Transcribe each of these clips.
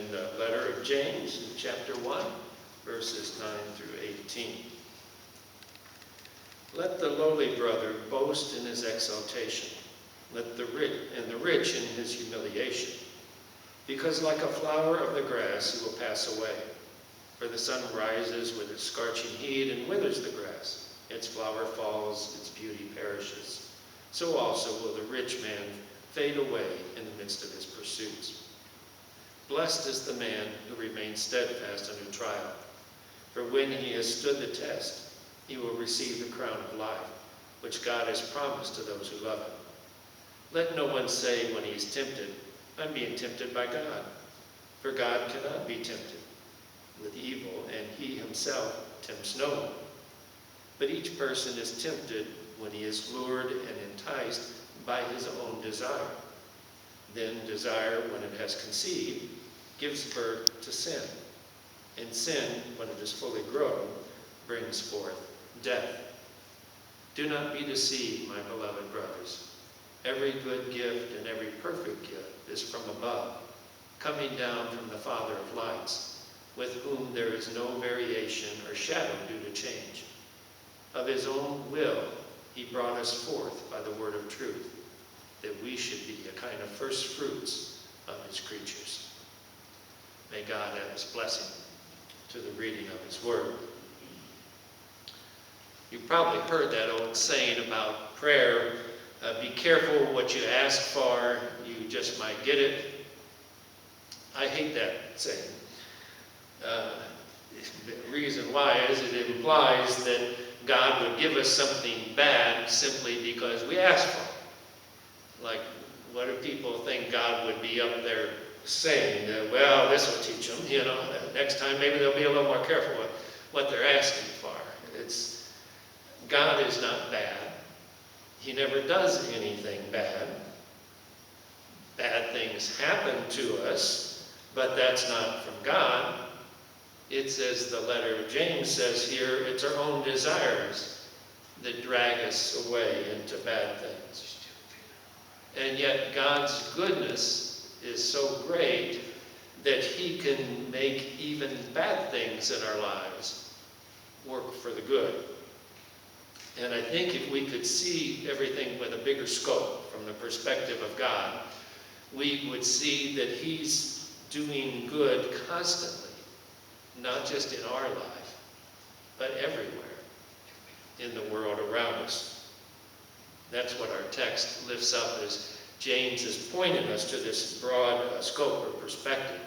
in the letter of James, in chapter 1, verses 9 through 18. Let the lowly brother boast in his exaltation, let the rich in his humiliation. Because like a flower of the grass he will pass away. For the sun rises with its scorching heat and withers the grass. Its flower falls, its beauty perishes. So also will the rich man fade away in the midst of his pursuits. Blessed is the man who remains steadfast under trial. For when he has stood the test, he will receive the crown of life, which God has promised to those who love him. Let no one say when he is tempted, I'm being tempted by God. For God cannot be tempted with evil, and he himself tempts no one. But each person is tempted when he is lured and enticed by his own desire. Then desire, when it has conceived, gives birth to sin. And sin, when it is fully grown, brings forth death. Do not be deceived, my beloved brothers. Every good gift and every perfect gift is from above, coming down from the Father of lights, with whom there is no variation or shadow due to change. Of his own will, he brought us forth by the word of truth, that we should be a kind of first fruits of his creatures. May God add his blessing to the reading of his word. You've probably heard that old saying about prayer, be careful what you ask for, you just might get it. I hate that saying. The reason why is it implies that God would give us something bad simply because we ask for it. Like, what do people think God would be up there saying? Well, this will teach them, next time maybe they'll be a little more careful with what they're asking for. God is not bad. He never does anything bad. Bad things happen to us, but that's not from God. It's, as the letter of James says here, it's our own desires that drag us away into bad things. And yet God's goodness is so great that he can make even bad things in our lives work for the good. And I think if we could see everything with a bigger scope from the perspective of God, we would see that he's doing good constantly, not just in our life, but everywhere in the world around us. That's what our text lifts up as James is pointing us to this broad scope or perspective.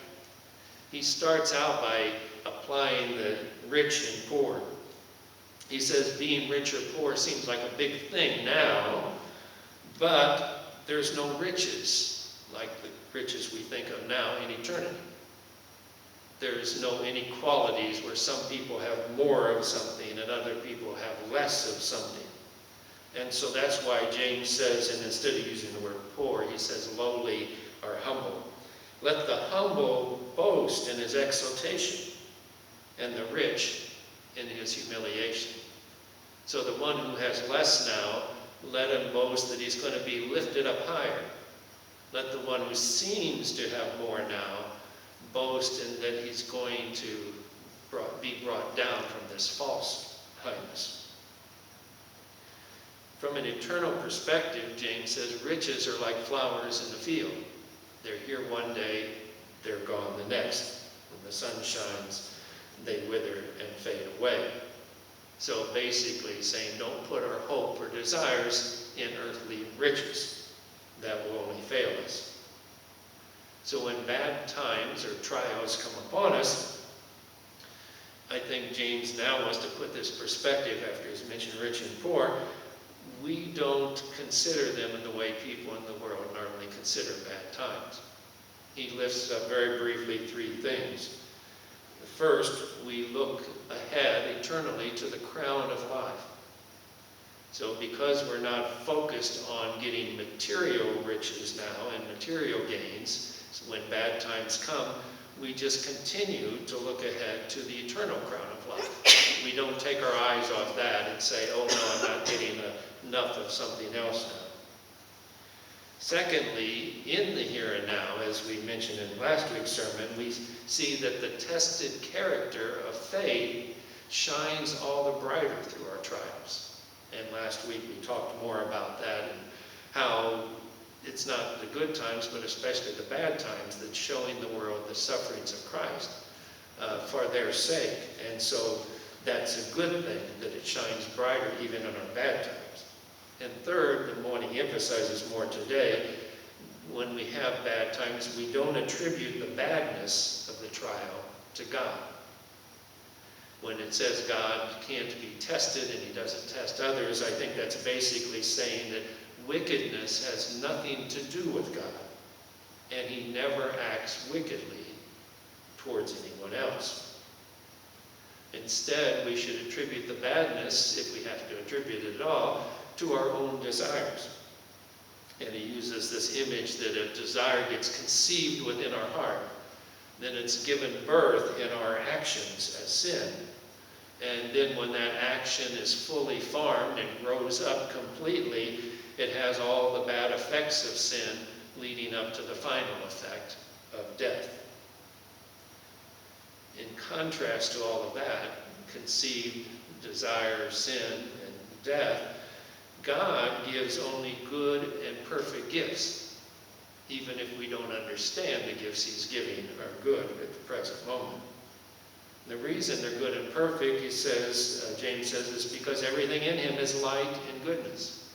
He starts out by applying the rich and poor. He says being rich or poor seems like a big thing now, but there's no riches like the riches we think of now in eternity. There's no inequalities where some people have more of something and other people have less of something. And so that's why James says, and instead of using the word poor, he says lowly or humble. Let the humble boast in his exaltation, and the rich in his humiliation. So the one who has less now, let him boast that he's going to be lifted up higher. Let the one who seems to have more now boast in that he's going to be brought down from this false highness. From an eternal perspective, James says, riches are like flowers in the field. They're here one day, they're gone the next. When the sun shines, they wither and fade away. So basically saying, don't put our hope or desires in earthly riches. That will only fail us. So when bad times or trials come upon us, I think James now wants to put this perspective after he's mentioned rich and poor. We don't consider them in the way people in the world normally consider bad times. He lifts up very briefly three things. First, we look ahead eternally to the crown of life. So because we're not focused on getting material riches now and material gains, so when bad times come, we just continue to look ahead to the eternal crown of life. We don't take our eyes off that and say, oh no, I'm not getting enough of something else now. Secondly, in the here and now, as we mentioned in last week's sermon, we see that the tested character of faith shines all the brighter through our trials. And last week we talked more about that and how it's not the good times, but especially the bad times, that's showing the world the sufferings of Christ for their sake. And so that's a good thing, that it shines brighter even in our bad times. And third, the morning emphasizes more today, when we have bad times, we don't attribute the badness of the trial to God. When it says God can't be tested and he doesn't test others, I think that's basically saying that wickedness has nothing to do with God, and he never acts wickedly towards anyone else. Instead, we should attribute the badness, if we have to attribute it at all, to our own desires. And he uses this image that a desire gets conceived within our heart, then it's given birth in our actions as sin. And then when that action is fully formed and grows up completely, it has all the bad effects of sin leading up to the final effect of death. In contrast to all of that, conceived desire, sin, and death, God gives only good and perfect gifts, even if we don't understand the gifts he's giving are good at the present moment. The reason they're good and perfect, he says, James says, is because everything in him is light and goodness.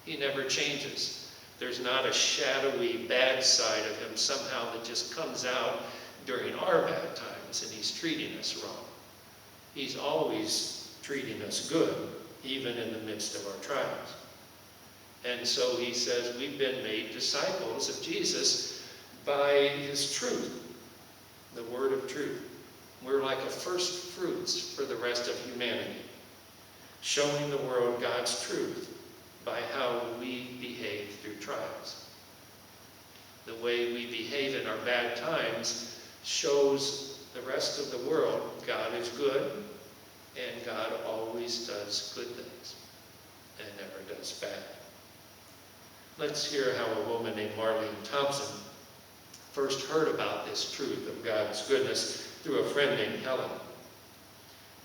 He never changes. There's not a shadowy bad side of him somehow that just comes out during our bad times and he's treating us wrong. He's always treating us good, even in the midst of our trials. And so he says we've been made disciples of Jesus by his truth, the word of truth. We're like a first fruits for the rest of humanity, showing the world God's truth by how we behave through trials. The way we behave in our bad times shows the rest of the world God is good, and God always does good things and never does bad. Let's hear how a woman named Marlene Thompson first heard about this truth of God's goodness through a friend named Helen.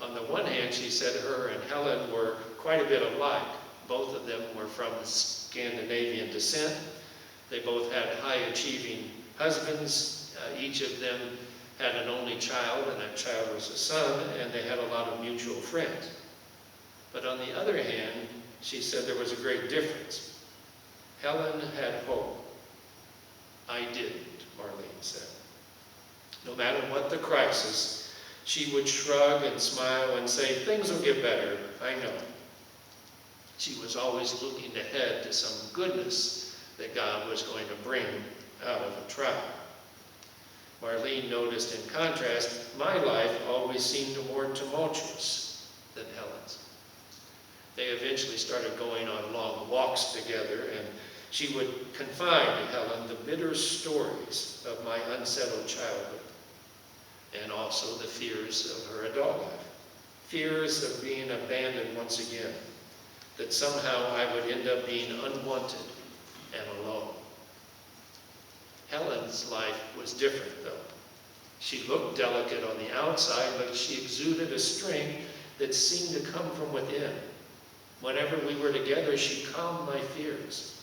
On the one hand, she said her and Helen were quite a bit alike. Both of them were from Scandinavian descent. They both had high-achieving husbands. Each of them had an only child, and that child was a son, and they had a lot of mutual friends. But on the other hand, she said there was a great difference. Helen had hope. I didn't, Marlene said. No matter what the crisis, she would shrug and smile and say, things will get better, I know. She was always looking ahead to some goodness that God was going to bring out of a trial. Marlene noticed, in contrast, my life always seemed more tumultuous than Helen's. They eventually started going on long walks together, and she would confide to Helen the bitter stories of my unsettled childhood, and also the fears of her adult life. Fears of being abandoned once again, that somehow I would end up being unwanted and alone. Helen's life was different, though. She looked delicate on the outside, but she exuded a strength that seemed to come from within. Whenever we were together, she calmed my fears,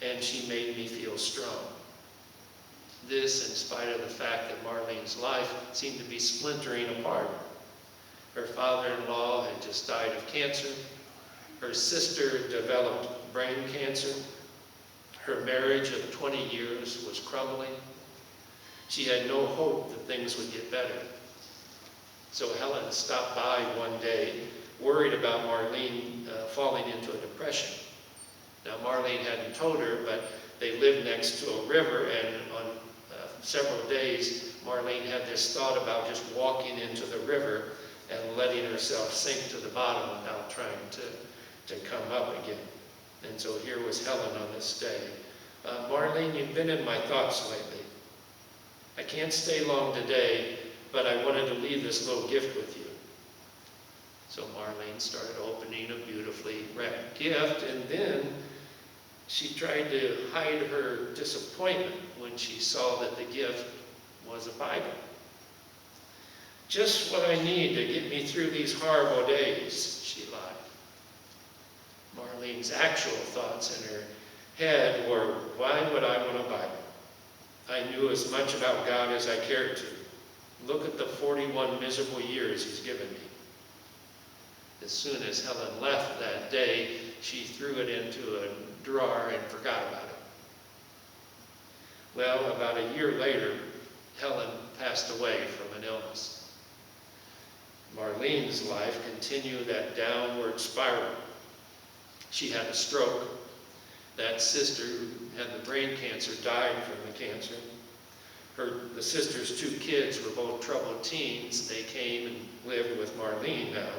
and she made me feel strong. This in spite of the fact that Marlene's life seemed to be splintering apart. Her father-in-law had just died of cancer. Her sister developed brain cancer. Her marriage of 20 years was crumbling. She had no hope that things would get better. So Helen stopped by one day, worried about Marlene falling into a depression. Now Marlene hadn't told her, but they lived next to a river, and on several days, Marlene had this thought about just walking into the river and letting herself sink to the bottom without trying to come up again. And so here was Helen on this day. Marlene, you've been in my thoughts lately. I can't stay long today, but I wanted to leave this little gift with you. So Marlene started opening a beautifully wrapped gift, and then She tried to hide her disappointment when she saw that the gift was a Bible. "Just what I need to get me through these horrible days," she lied. Marlene's actual thoughts in her head were, "Why would I want a Bible? I knew as much about God as I cared to. Look at the 41 miserable years he's given me." As soon as Helen left that day, she threw it into a drawer and forgot about it. Well, about a year later, Helen passed away from an illness. Marlene's life continued that downward spiral. She had a stroke. That sister who had the brain cancer died from the cancer. The sister's 2 kids were both troubled teens. They came and lived with Marlene now.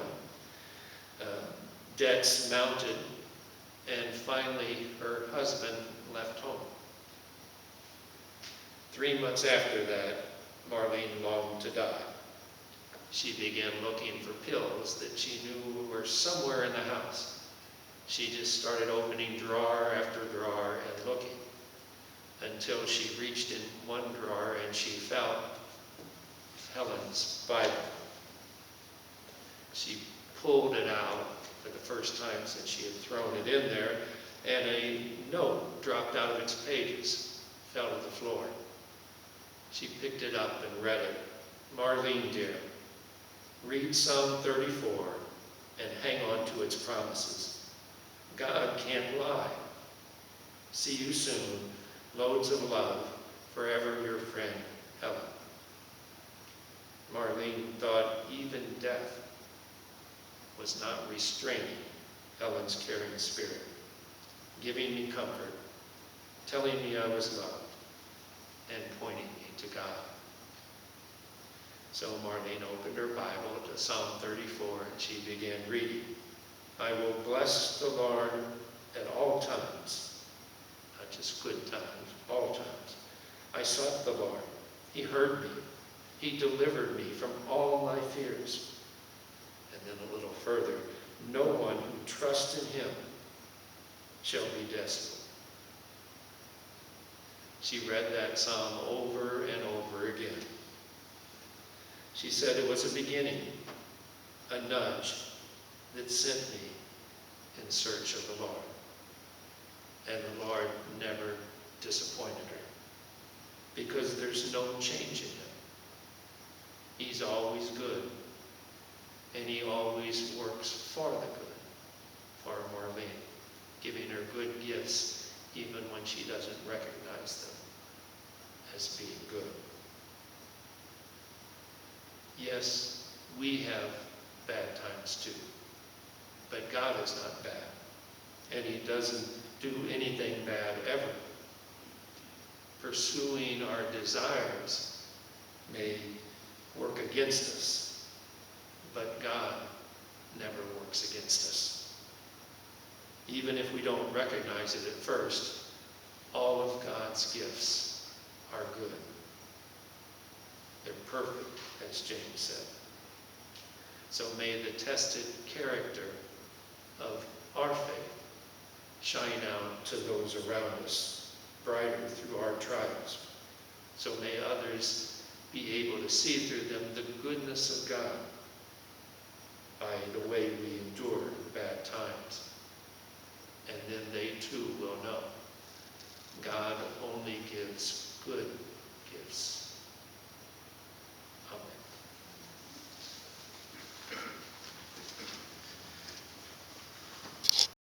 Debts mounted, and finally her husband left home. 3 months after that, Marlene longed to die. She began looking for pills that she knew were somewhere in the house. She just started opening drawer after drawer and looking until she reached in one drawer and she found Helen's Bible. She pulled it out for the first time since she had thrown it in there, and a note dropped out of its pages, fell to the floor. She picked it up and read it. "Marlene, dear, read Psalm 34 and hang on to its promises. God can't lie. See you soon. Loads of love. Forever your friend, Helen." Marlene thought even death was not restraining Helen's caring spirit, giving me comfort, telling me I was loved, and pointing me to God. So Marlene opened her Bible to Psalm 34 and she began reading. "I will bless the Lord at all times," not just good times, all times. "I sought the Lord. He heard me. He delivered me from all my fears." And then a little further, "No one who trusts in him shall be desolate." She read that psalm over and over again. She said it was a beginning, a nudge that sent me in search of the Lord. And the Lord never disappointed her, because there's no change in him. He's always good, and he always works for the good, for Marlene, giving her good gifts even when she doesn't recognize them as being good. Yes, we have bad times too, but God is not bad, and he doesn't do anything bad ever. Pursuing our desires may work against us, but God never works against us. Even if we don't recognize it at first, all of God's gifts are good. They're perfect, as James said. So may the tested character of our faith shine out to those around us brighter through our trials. So may others be able to see through them the goodness of God by the way we endure bad times. And then they too will know God only gives